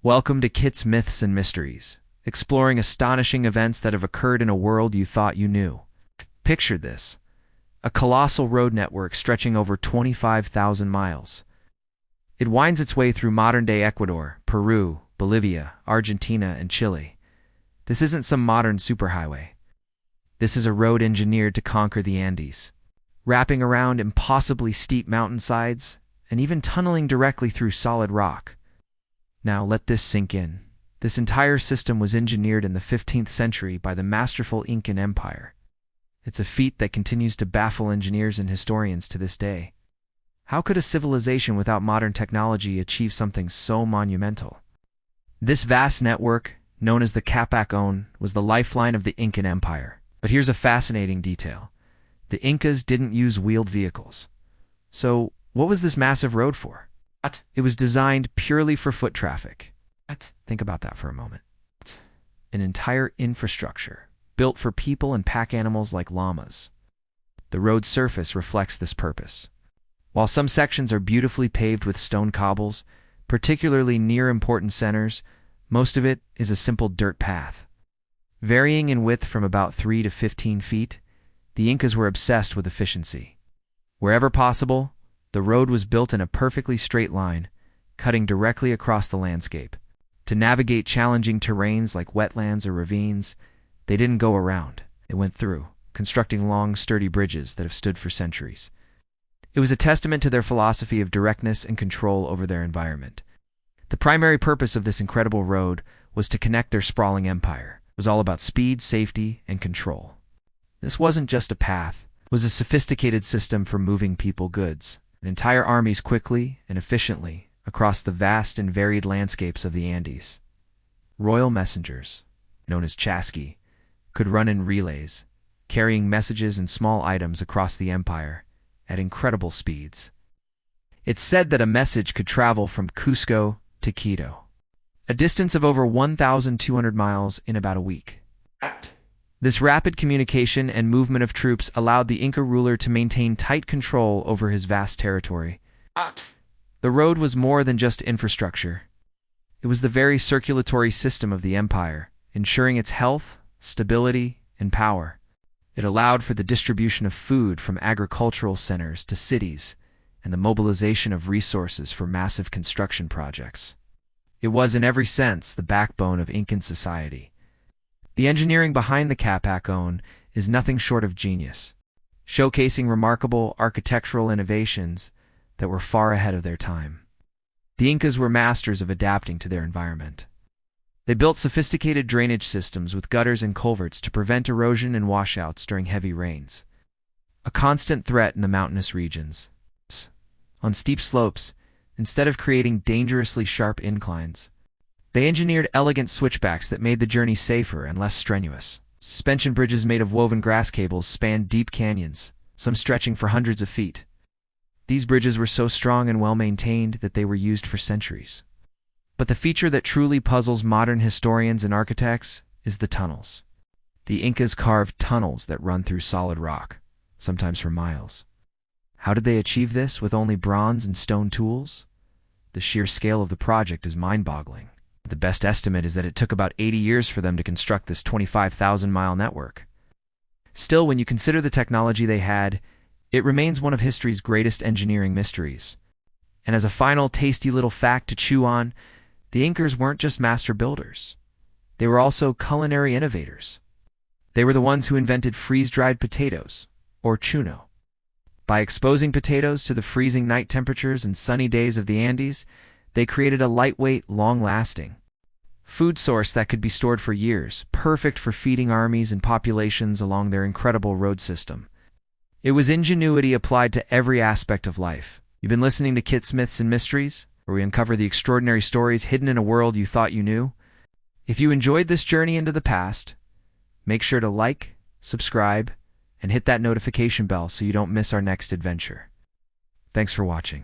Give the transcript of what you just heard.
Welcome to Kit's Myths and Mysteries, exploring astonishing events that have occurred in a world you thought you knew. Picture this: a colossal road network stretching over 25,000 miles. It winds its way through modern-day Ecuador, Peru, Bolivia, Argentina, and Chile. This isn't some modern superhighway. This is a road engineered to conquer the Andes, wrapping around impossibly steep mountainsides and even tunneling directly through solid rock. Now let this sink in. This entire system was engineered in the 15th century by the masterful Incan Empire. It's a feat that continues to baffle engineers and historians to this day. How could a civilization without modern technology achieve something so monumental? This vast network, known as the Capac-On, was the lifeline of the Incan Empire. But here's a fascinating detail. The Incas didn't use wheeled vehicles. So, what was this massive road for? It was designed purely for foot traffic. Think about that for a moment. An entire infrastructure built for people and pack animals like llamas. The road's surface reflects this purpose. While some sections are beautifully paved with stone cobbles, particularly near important centers, most of it is a simple dirt path. Varying in width from about 3 to 15 feet, the Incas were obsessed with efficiency. Wherever possible, the road was built in a perfectly straight line, cutting directly across the landscape. To navigate challenging terrains like wetlands or ravines, they didn't go around. They went through, constructing long, sturdy bridges that have stood for centuries. It was a testament to their philosophy of directness and control over their environment. The primary purpose of this incredible road was to connect their sprawling empire. It was all about speed, safety, and control. This wasn't just a path. It was a sophisticated system for moving people, goods, and entire armies quickly and efficiently across the vast and varied landscapes of the Andes. Royal messengers, known as chasqui, could run in relays, carrying messages and small items across the empire at incredible speeds. It's said that a message could travel from Cusco to Quito, a distance of over 1,200 miles, in about a week. This rapid communication and movement of troops allowed the Inca ruler to maintain tight control over his vast territory. The road was more than just infrastructure. It was the very circulatory system of the empire, ensuring its health, stability, and power. It allowed for the distribution of food from agricultural centers to cities and the mobilization of resources for massive construction projects. It was, in every sense, the backbone of Incan society. The engineering behind the Capac-On is nothing short of genius, showcasing remarkable architectural innovations that were far ahead of their time. The Incas were masters of adapting to their environment. They built sophisticated drainage systems with gutters and culverts to prevent erosion and washouts during heavy rains, a constant threat in the mountainous regions. On steep slopes, instead of creating dangerously sharp inclines, they engineered elegant switchbacks that made the journey safer and less strenuous. Suspension bridges made of woven grass cables spanned deep canyons, some stretching for hundreds of feet. These bridges were so strong and well-maintained that they were used for centuries. But the feature that truly puzzles modern historians and architects is the tunnels. The Incas carved tunnels that run through solid rock, sometimes for miles. How did they achieve this with only bronze and stone tools? The sheer scale of the project is mind-boggling. The best estimate is that it took about 80 years for them to construct this 25,000-mile network. Still, when you consider the technology they had, it remains one of history's greatest engineering mysteries. And as a final tasty little fact to chew on, the Incas weren't just master builders. They were also culinary innovators. They were the ones who invented freeze-dried potatoes, or chuno. By exposing potatoes to the freezing night temperatures and sunny days of the Andes, they created a lightweight, long-lasting food source that could be stored for years, perfect for feeding armies and populations along their incredible road system. It was ingenuity applied to every aspect of life. You've been listening to Kit's Myths and Mysteries, where we uncover the extraordinary stories hidden in a world you thought you knew. If you enjoyed this journey into the past, make sure to like, subscribe, and hit that notification bell so you don't miss our next adventure. Thanks for watching.